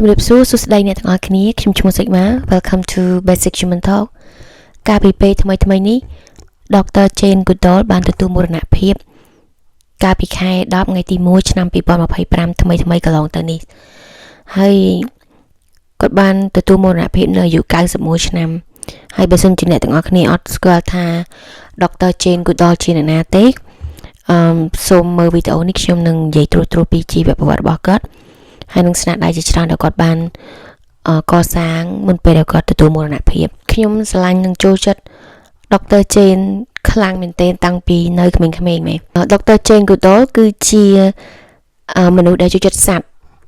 ជំរាបសួរសួស្តីអ្នកទាំងអស់គ្នាខ្ញុំឈ្មោះ Sigma Welcome to Basic Human Talk កាលពីពេលថ្មីនេះ Dr. Jane Goodall បានទទួលមរណភាពកាលពីខែ10ថ្ងៃទី1ឆ្នាំ2025ថ្មីកន្លងទៅនេះហើយគាត់បានទទួលមរណភាពនៅអាយុ91ឆ្នាំហើយបើសិនជាអ្នកទាំងអស់គ្នាអត់ស្គាល់ថា Dr. Jane Goodall ជាអ្នកណាទេសូមមើលវីដេអូនេះខ្ញុំនឹងនិយាយត្រួសពីជីវប្រវត្តិរបស់គាត់ហើយនឹងស្នាដៃជាច្រើនដែលគាត់បានកសាងមុនពេលដែលគាត់ទទួលមរណភាពខ្ញុំស្រឡាញ់និងចូលចិត្ត Dr. Jane ខ្លាំងមែនទែនតាំងពីនៅក្មេងៗមែន Dr. Jane Goodall គឺជាមនុស្សដែលចូលចិត្តសត្វ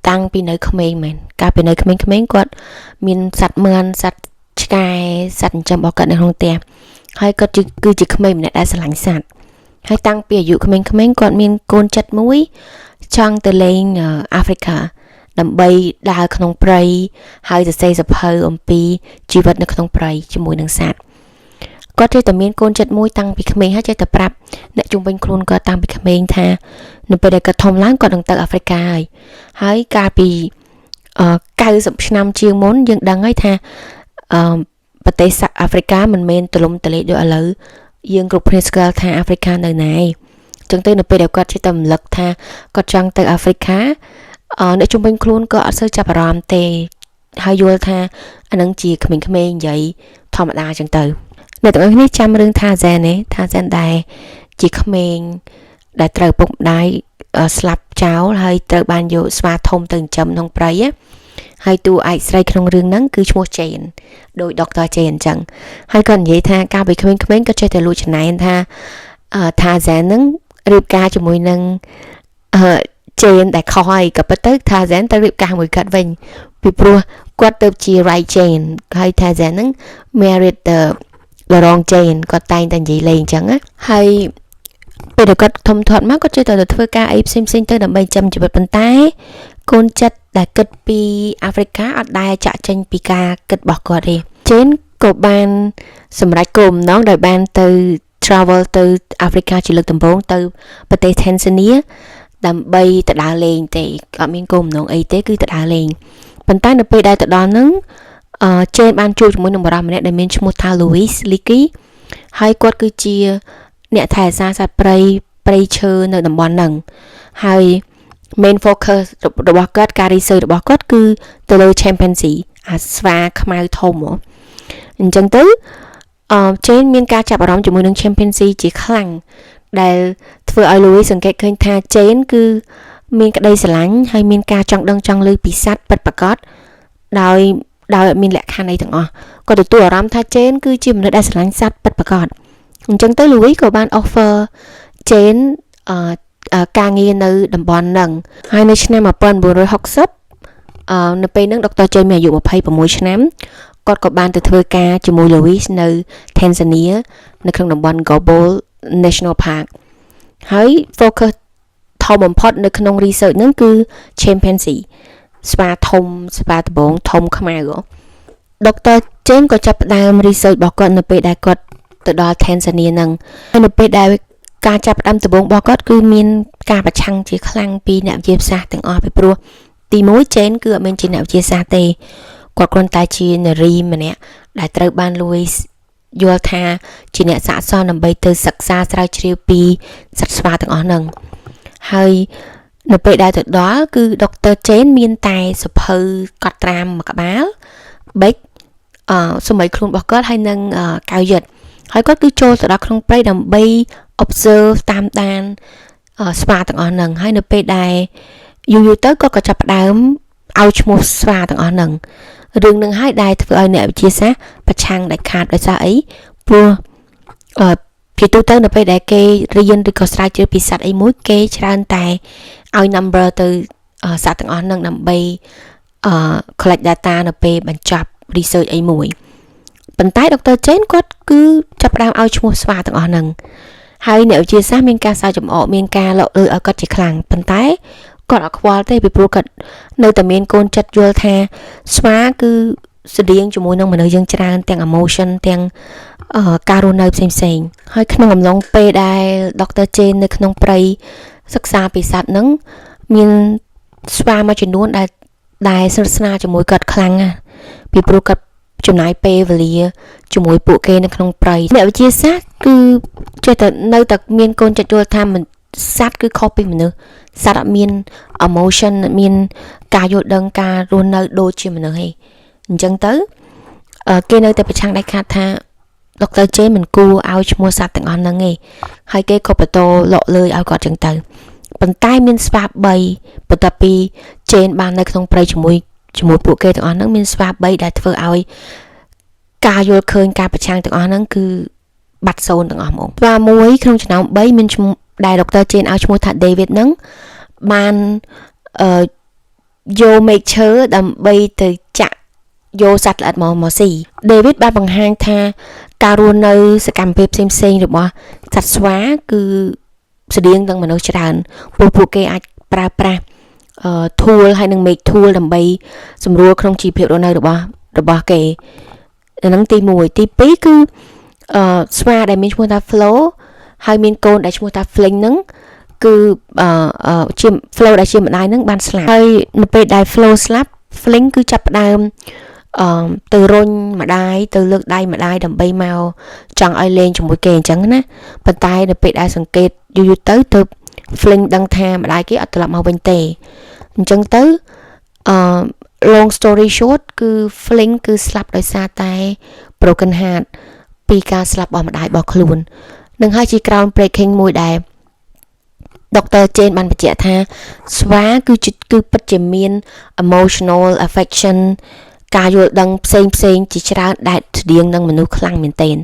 តាំងពីនៅក្មេងមែនកាលពីនៅក្មេងៗគាត់មានសត្វមឿនសត្វឆ្កែសត្វចិញ្ចឹមរបស់គាត់នៅក្នុងផ្ទះហើយគាត់គឺជាក្មេងម្នាក់ដែលស្រឡាញ់សត្វហើយតាំងពីអាយុក្មេងៗគាត់មានកូនចិត្តមួយចង់ទៅលេងអាហ្វ្រិកាដើម្បីដើរក្នុងព្រៃហើយសរសេរសៀវភៅអំពីជីវិតនៅក្នុងព្រៃជាមួយនឹងសត្វគាត់ចេះតែមានកូនចិត្តមួយតាំងពីក្មេងហើយចេះតែប្រាប់អ្នកជុំវិញខ្លួនគាត់តាំងពីក្មេងថានៅពេលដែលគាត់ធំឡើងគាត់នឹងទៅអាហ្វ្រិកាហើយកាលពី90ឆ្នាំជាងមុនយើងដឹងហើយថាប្រទេសអាហ្វ្រិកាមិនមែនទលំទលាយដូចឥឡូវយើងគ្រប់គ្នាស្គាល់ថាអាហ្វ្រិកានៅណាឯងអញ្ចឹងទៅនៅពេលដែលគាត់ចេះតែរំលឹកថាគាត់ចង់ទៅអាហ្វ្រិកាអ្នកជុំវិញខ្លួនក៏អត់សូវចាប់អារម្មណ៍ទេហើយយល់ថាអានឹងជាក្មេងៗនិយាយធម្មតាអញ្ចឹងទៅអ្នកទាំងអស់គ្នាចាំរឿងTarzanដែលជាក្មេងដែលត្រូវពុកម្ដាយស្លាប់ចោលហើយត្រូវបានយកស្វាធំទៅចិញ្ចឹមក្នុងព្រៃហើយតួឯកស្រីក្នុងរឿងហ្នឹងគឺឈ្មោះ Jane ដោយ Dr. Jane អញ្ចឹងហើយគាត់និយាយថាកាលពីក្មេងៗគាត់ចេះតែលួចច្នៃថាTarzan ហ្នឹងរៀបការជាមួយនឹងJane ដែលខុសហើយក៏ប៉ុន្តែTarzanទៅរៀបការមួយគាត់វិញពីព្រោះគាត់ទៅជា right Jane ហើយTarzan ហ្នឹង married the wrong Jane គាត់តែងតែនិយាយលេងអញ្ចឹងណាហើយពេលដែលគាត់ធំធាត់មកគាត់ចេះតែធ្វើការអីផ្សេងៗទៅដើម្បីចាំជីវិតប៉ុន្តែកូនចិត្តដែលគិតពីអាហ្វ្រិកាអត់ដែលចាក់ចេញពីការគិតរបស់គាត់ទេ Jane ក៏បានសម្រេចគោលបំណងដោយបានទៅ travel ទៅអាហ្វ្រិកាជាលើកដំបូងទៅប្រទេស Tanzania ដើម្បីទៅដើរលេងទេអត់មានគោលបំណងអីទេគឺទៅដើរលេងប៉ុន្តែនៅពេលដែលទៅដល់ហ្នឹងJane បានជួបជាមួយនឹងបុរសម្នាក់ដែលមានឈ្មោះថា Louis Leakey ហើយគាត់គឺជាអ្នកថែរក្សាសត្វព្រៃឈើនៅតំបន់ហ្នឹងហើយ main focus របស់គាត់ការ research របស់គាត់គឺទៅលើ chimpanzee អាស្វាខ្មៅធំអញ្ចឹងទៅJane មានការចាប់អារម្មណ៍ជាមួយនឹង chimpanzee ជាខ្លាំងដែលធ្វើឲ្យ Louis សង្កេតឃើញថា Jane គឺមានក្តីស្រឡាញ់ហើយមានការចង់ដឹងចង់ឮពីសត្វពិតប្រាកដដោយមានលក្ខខណ្ឌអីទាំងអស់គាត់ទទួលអារម្មណ៍ថា Jane គឺជាមនុស្សដែលស្រឡាញ់សត្វពិតប្រាកដអញ្ចឹងទៅ Louis ក៏បាន offer Jane ការងារនៅតំបន់ហ្នឹងហើយនៅឆ្នាំ1960នៅពេលហ្នឹង Dr. Jane មានអាយុ26ឆ្នាំគាត់ក៏បានទៅធ្វើការជាមួយ Louis នៅ Tanzania នៅក្នុងតំបន់ Gobel National Park ហើយ focus ធំបំផុតនៅក្នុង research ហ្នឹងគឺ chimpanzee ស្វាធំស្វាដំបងធំខ្មៅDr. Jane ក៏ចាប់ផ្ដើម research របស់គាត់នៅពេលដែលគាត់ទៅដល់ Tanzania ហ្នឹងហើយនៅពេលដែលការចាប់ផ្ដើមដំបូងរបស់គាត់គឺមានការប្រឆាំងជាខ្លាំងពីអ្នកវិទ្យាសាស្ត្រទាំងអស់ពីព្រោះទី1 Jane គឺអត់មានជាអ្នកវិទ្យាសាស្ត្រទេគាត់គ្រាន់តែជានារីម្នាក់ដែលត្រូវបាន Louis យល់ថាជាអ្នកសាកសន្មដើម្បីទៅសិក្សាស្រាវជ្រាវពីសត្វស្វាទាំងអស់ហ្នឹងហើយនៅពេលដែលទៅដល់គឺ Dr. Jane មានតែសភៅកត់ត្រាមួយក្បាលប៊ិចសម្រាប់ខ្លួនរបស់គាត់ហើយនឹងកៅយិតហើយគាត់គឺចូលទៅដល់ក្នុងព្រៃដើម្បី observe តាមដានស្វាទាំងអស់ហ្នឹងហើយនៅពេលដែលយូរទៅគាត់ក៏ចាប់ផ្ដើមឲ្យឈ្មោះស្វាទាំងអស់ហ្នឹងរឿងហ្នឹងហើយដែលធ្វើឲ្យអ្នកវិទ្យាសាស្ត្រប្រឆាំងដាច់ខាតដោយសារអីព្រោះពីទូទៅនៅពេលដែលគេរៀនឬក៏ស្រាវជ្រាវពីសត្វអីមួយគេច្រើនតែឲ្យ number ទៅសត្វទាំងអស់ហ្នឹងដើម្បីcollect data នៅពេលបញ្ចប់ research អីមួយប៉ុន្តែ Dr. Jane គាត់គឺចាប់ផ្ដើមឲ្យឈ្មោះស្វាទាំងអស់ហ្នឹងហើយអ្នកវិទ្យាសាស្ត្រមានការសើចចំអកមានការលក់លឺឲ្យគាត់ជាខ្លាំងប៉ុន្តែគាត់អត់ខ្វល់ទេពីព្រោះគាត់នៅតែមានកូនចិត្តយល់ថាស្វាគឺស្តៀងជាមួយនឹងមនុស្សយើងច្រើនទាំង emotion ទាំងការរស់នៅផ្សេងៗហើយក្នុងអំឡុងពេលដែល Dr. Jane នៅក្នុងព្រៃសិក្សាពីសត្វហ្នឹងមានស្វាមួយចំនួនដែល ដែលស្និទ្ធស្នាលជាមួយគាត់ខ្លាំងណាស់ពីព្រោះគាត់ចំណាយពេលវេលាជាមួយពួកគេនៅក្នុងព្រៃអ្នកវិទ្យាសាស្ត្រគឺចេះតែនៅតែមានកូនចិត្តយល់ថាសត្វគឺខុសពីមនុស្សសត្វអត់មាន emotion អត់មានការយល់ដឹងការរស់នៅដូចជាមនុស្សទេអញ្ចឹងទៅគេនៅតែប្រឆាំងដាច់ខាតថាដុកទ័រជេនមិនគួរឲ្យឈ្មោះសត្វទាំងអស់ហ្នឹងទេហើយគេក៏បន្តលក់លើយឲ្យគាត់ចឹងទៅប៉ុន្តែមានស្វា3បន្ទាប់ពីជេនបាននៅក្នុងព្រៃជាមួយពួកគេទាំងអស់ហ្នឹងមានស្វា3ដែលធ្វើឲ្យការយល់ឃើញការប្រឆាំងទាំងអស់ហ្នឹងគឺបាត់សូន្យទាំងអស់ហ្មងស្វាមួយក្នុងចំណោម3មានឈ្មោះដែលដុកទ័រជេនឲ្យឈ្មោះថា David ហ្នឹងបានយក make sure ដើម្បីទៅចាក់យកសត្វល្អិតមកស៊ី David បានបង្ហាញថាការរស់នៅសកម្មភាពផ្សេងៗរបស់សត្វស្វាគឺស្តៀងនឹងមនុស្សច្រើនពួកគេអាចប្រើប្រាស់tool ហើយនឹង make tool ដើម្បីសម្រួលក្នុងជីវភាពរស់នៅរបស់គេហ្នឹងទី1ទី2គឺស្វាដែលមានឈ្មោះថា Flo ហើយមានកូនដែលឈ្មោះថា Fling ហ្នឹងគឺជា Flo ដែលជាម្ដាយហ្នឹងបានស្លាប់ហើយនៅពេលដែល Flo ស្លាប់ Fling គឺចាប់ផ្ដើមទៅរុញម្ដាយទៅលើកដៃម្ដាយដើម្បីមកចង់ឲ្យលេងជាមួយគេអញ្ចឹងណាប៉ុន្តែនៅពេលដែលសង្កេតយូរទៅ Fling ដឹងថាម្ដាយគេអត់ត្រឡប់មកវិញទេអញ្ចឹងទៅlong story short គឺ Fling គឺស្លាប់ដោយសារតែ broken heart ពីការស្លាប់របស់ម្ដាយរបស់ខ្លួននឹងហើយជា ground breaking មួយដែលដុកទ័រជេនបានបញ្ជាក់ថាស្វាគឺពិតជាមាន emotional affection ការយល់ដឹងផ្សេងជាច្រើនដែលស្តៀងនឹងមនុស្សខ្លាំងមែនទែន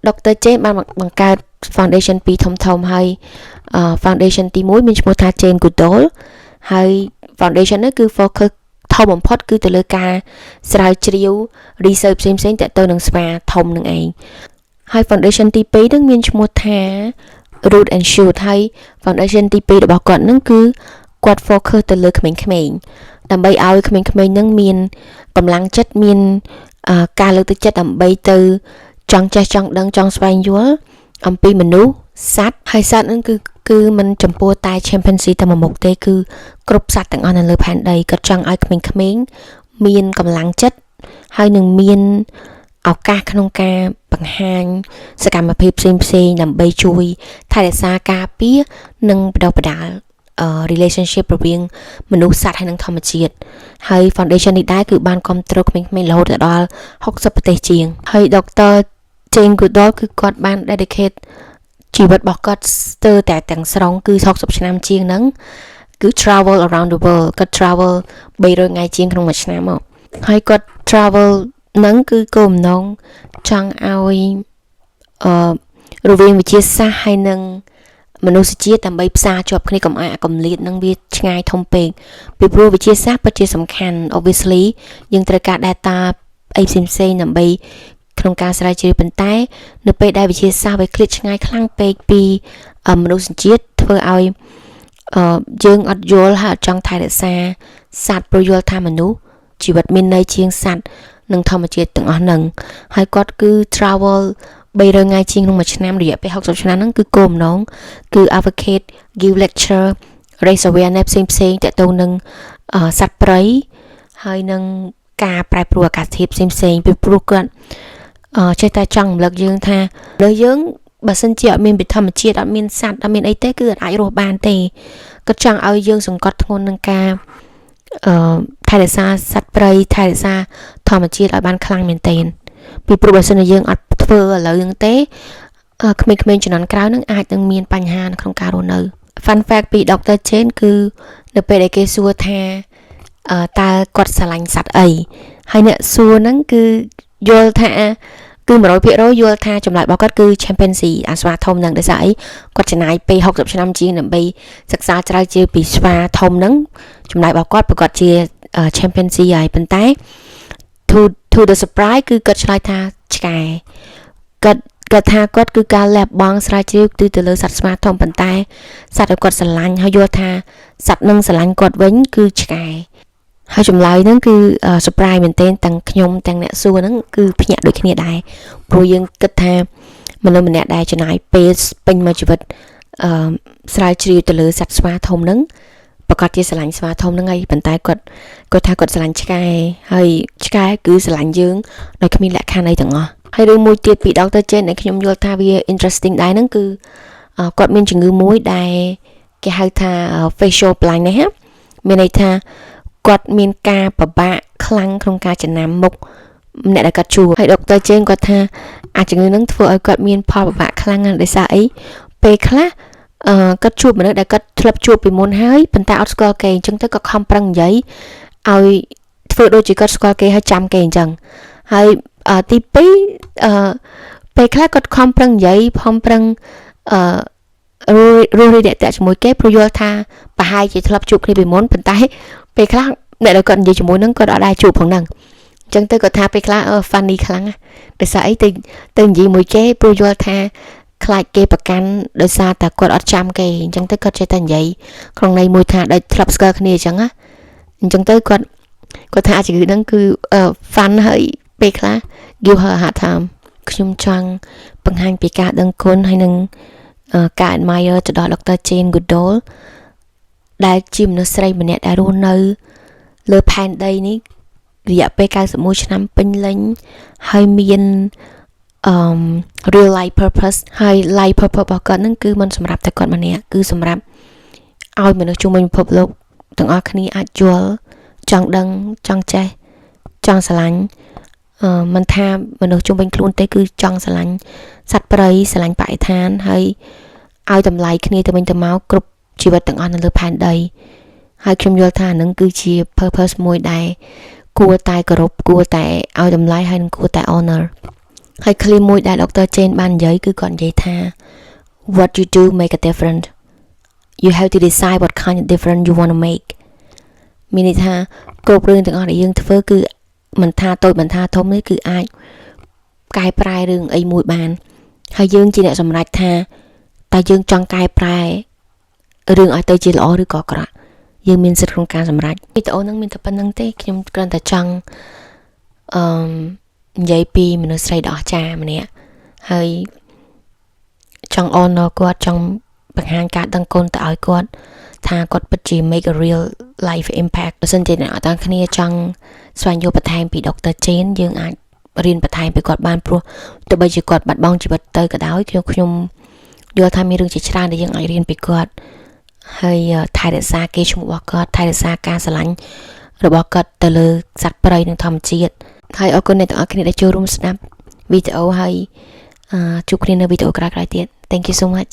ដុកទ័រជេនបានបង្កើត foundation 2ធំហើយ foundation ទី1មានឈ្មោះថា Jane Goodall ហើយ foundation នេះគឺ focus ធំបំផុតគឺទៅលើការស្រាវជ្រាវ research ផ្សេងទៅនឹងស្វាធំនឹងឯងហើយ foundation ទី2នឹងមានឈ្មោះថា Root and Shoot ហើយ foundation ទី2របស់គាត់នឹងគឺគាត់ focus ទៅលើក្មេងៗដើម្បីឲ្យក្មេងៗនឹងមានកម្លាំងចិត្តមានការលើកទឹកចិត្តដើម្បីទៅចង់ចេះចង់ដឹងចង់ស្វែងយល់អំពីមនុស្សសត្វហើយសត្វនឹងគឺមិនចំពោះតែ chimpanzee តែមួយមុខទេគឺគ្រប់សត្វទាំងអស់នៅលើផែនដីគាត់ចង់ឲ្យក្មេងៗមានកម្លាំងចិត្តហើយនឹងមានឱកាសក្នុងការបង្ហាញសកម្មភាពផ្សេងដើម្បីជួយថែរក្សាការពារនិងបណ្ដុះបណ្ដាលrelationship រវាងមនុស្សសត្វហើយនិងធម្មជាតិហើយ foundation នេះដែរគឺបានគ្រប់គ្រងក្មេងៗរហូតដល់60ប្រទេសជាងហើយ Dr. Jane Goodall គឺគាត់បាន dedicate ជីវិតរបស់គាត់ស្ទើរតែទាំងស្រុងគឺ60ឆ្នាំជាងហ្នឹងគឺ travel around the world គាត់ travel 300ថ្ងៃជាងក្នុងមួយឆ្នាំមកហើយគាត់ travel ហ្នឹងគឺគោលបំណងចង់ឲ្យរវាងវិទ្យាសាស្ត្រហើយនឹងមនុស្សជាតិដើម្បីផ្សារជាប់គ្នាកុំឲ្យអាកម្លាតនឹងវាឆ្ងាយធំពេកពីព្រោះវិទ្យាសាស្ត្រពិតជាសំខាន់ obviously យើងត្រូវការ data អីផ្សេងដើម្បីក្នុងការស្រាវជ្រាវប៉ុន្តែនៅពេលដែលវិទ្យាសាស្ត្រវាឃ្លាតឆ្ងាយខ្លាំងពេកពីមនុស្សជាតិធ្វើឲ្យយើងអត់យល់ហើយអត់ចង់ថែរក្សាសត្វព្រោះយល់ថាមនុស្សជីវិតមានន័យជាងសត្វនិងធម្មជាតិទាំងអស់ហ្នឹងហើយគាត់គឺ travel 300ថ្ងៃជាងក្នុងមួយឆ្នាំរយៈពេល60ឆ្នាំហ្នឹងគឺគោលបំណងគឺ advocate give lecture raise awareness ផ្សេងទាក់ទងនឹងសត្វព្រៃហើយនឹងការប្រែប្រួលអាកាសធាតុផ្សេងពីព្រោះគាត់ចេះតែចង់រំលឹកយើងថាលើយើងបើសិនជាអត់មានវិធម្មជាតិអត់មានសត្វអត់មានអីទេគឺអាចរស់បានទេគាត់ចង់ឲ្យយើងសង្កត់ធ្ងន់នឹងការថែរក្សាសត្វព្រៃថែរក្សាធម្មជាតិឲ្យបានខ្លាំងមែនទែនពីព្រោះបើសិនជាយើងអត់ធ្វើឥឡូវហ្នឹងទេក្មេងៗជំនាន់ក្រោយនឹងអាចនឹងមានបញ្ហានៅក្នុងការរស់នៅ fun fact ពី Dr. Jane គឺនៅពេលដែលគេសួរថាតើគាត់ស្រឡាញ់សត្វអីហើយអ្នកសួរហ្នឹងគឺយល់ថាគឺ 100% យល់ថាចម្លើយរបស់គាត់គឺ chimpanzee អាស្វាធំហ្នឹងដោយសារអីគាត់ចំណាយពេល60ឆ្នាំជាងដើម្បីសិក្សាជ្រៅជ្រៅពីស្វាធំហ្នឹងចម្លើយរបស់គាត់ប្រកាសជា chimpanzee ហើយប៉ុន្តែ to the surprise គឺគាត់ឆ្លើយថាឆ្កែគាត់ថាគាត់គឺការលះបង់ស្រាវជ្រាវទៅលើសត្វស្វាធំប៉ុន្តែសត្វដែលគាត់ស្រឡាញ់ហើយយល់ថាសត្វនឹងស្រឡាញ់គាត់វិញគឺឆ្កែហើយចម្លើយហ្នឹងគឺ surprise មែនទែនទាំងខ្ញុំទាំងអ្នកសួរហ្នឹងគឺភ្ញាក់ដូចគ្នាដែរព្រោះយើងគិតថាមនុស្សម្នាក់ដែលចំណាយពេលពេញមួយជីវិតស្រាវជ្រាវទៅលើសត្វស្វាធំហ្នឹង ប្រកាសជាស្រឡាញ់ស្វាធំហ្នឹងហើយប៉ុន្តែគាត់ថាគាត់ស្រឡាញ់ឆ្កែហើយឆ្កែគឺស្រឡាញ់យើងដោយគ្មានលក្ខខណ្ឌអីទាំងអស់ហើយរឿងមួយទៀតពី Dr. Jane ដែលខ្ញុំយល់ថាវា interesting ដែរហ្នឹងគឺគាត់មានជំងឺមួយដែលគេហៅថា facial blindness មានន័យថាគាត់មានការពិបាកខ្លាំងក្នុងការចំណាំមុខអ្នកដែលគាត់ជួបហើយ Dr. Jane គាត់ថាអាចជំងឺហ្នឹងធ្វើឲ្យគាត់មានផលពិបាកខ្លាំងណាស់ដោយសារអីពេលខ្លះគាត់ជួបមនុស្សដែលគាត់ធ្លាប់ជួបពីមុនហើយប៉ុន្តែអត់ស្គាល់គេអញ្ចឹងទៅគាត់ខំប្រឹងនិយាយឲ្យធ្វើដូចជាគាត់ស្គាល់គេហើយចាំគេអញ្ចឹងហើយទី2ពេលខ្លះគាត់ខំប្រឹងនិយាយខំប្រឹងរស់រីករាយជាមួយគេព្រោះយល់ថាប្រហែលជាធ្លាប់ជួបគ្នាពីមុនប៉ុន្តែពេលខ្លះអ្នកដែលគាត់និយាយជាមួយនឹងគាត់អត់ដែរជួបផងហ្នឹងអញ្ចឹងទៅគាត់ថាពេលខ្លះfunny ខ្លាំងណាស់ដោយសារអីទៅនិយាយមួយគេព្រោះយល់ថាខ្លាចគេប្រកាន់ដោយសារតែគាត់អត់ចាំគេអញ្ចឹងទៅគាត់ចេះតែនិយាយក្នុងន័យមួយថាដែលធ្លាប់ស្គាល់គ្នាអញ្ចឹងណាអញ្ចឹងទៅគាត់ថាជំងឺហ្នឹងគឺ fun ហើយពេលខ្លះ give her a hard time ខ្ញុំចង់បង្ហាញពីការដឹងគុណហើយនឹងការ admire ទៅដល់ Dr. Jane Goodall ដែលជាមនុស្សស្រីម្នាក់ដែលរស់នៅលើផែនដីនេះរយៈពេល91ឆ្នាំពេញលេញហើយមាន real life purpose ហើយ life purpose របស់គាត់ហ្នឹងគឺមិនសម្រាប់តែគាត់ម្នាក់គឺសម្រាប់ឲ្យមនុស្សជុំវិញពិភពលោកទាំងអស់គ្នាអាចយល់ចង់ដឹងចង់ចេះចង់ស្រឡាញ់មិនថាមនុស្សជុំវិញខ្លួនទេគឺចង់ស្រឡាញ់សត្វព្រៃស្រឡាញ់បរិស្ថានហើយឲ្យតម្លៃគ្នាទៅវិញទៅមកគ្រប់ជីវិតទាំងអស់នៅលើផែនដីហើយខ្ញុំយល់ថាហ្នឹងគឺជា purpose មួយដែលគួរតែគោរពគួរតែឲ្យតម្លៃហើយនឹងគួរតែ honor ហើយ claim មួយដែល Dr. Jane បាននិយាយគឺគាត់និយាយថា what you do make a difference you have to decide what kind of difference you want to make មានន័យថាគ្រប់រឿងទាំងអស់ដែលយើងធ្វើគឺមិនថាតូចមិនថាធំនេះគឺអាចកែប្រែរឿងអីមួយបានហើយយើងជាអ្នកសម្រេចថាតើយើងចង់កែប្រែរឿងឲ្យទៅជាល្អឬក៏អាក្រក់យើងមានសិទ្ធិក្នុងការសម្រេចវីដេអូហ្នឹងមានតែប៉ុណ្្នឹងទេខ្ញុំគ្រាន់តែចង់និយាយពីមនុស្សស្រីដ៏អស្ចារ្យម្នាក់ហើយចង់ honor គាត់ចង់បង្ហាញការដឹងគុណទៅឲ្យគាត់ថាគាត់ពិតជា make a real life impact បើសិនជាអ្នកទាំងគ្នាចង់ស្វែងយល់បន្ថែមពី Dr. Jane យើងអាចរៀនបន្ថែមពីគាត់បានព្រោះទោះបីជាគាត់បាត់បង់ជីវិតទៅក៏ដោយខ្ញុំយល់ថាមានរឿងជាច្រើនដែលយើងអាចរៀនពីគាត់ហើយថែរក្សាកេរ្តិ៍ឈ្មោះរបស់គាត់ថែរក្សាការស្រឡាញ់របស់គាត់ទៅលើសត្វព្រៃនិងធម្មជាតិហើយអរគុណអ្នកទាំងអស់គ្នាដែលចូលរួមស្ដាប់វីដេអូហើយជួបគ្នានៅវីដេអូក្រោយៗទៀត Thank you so much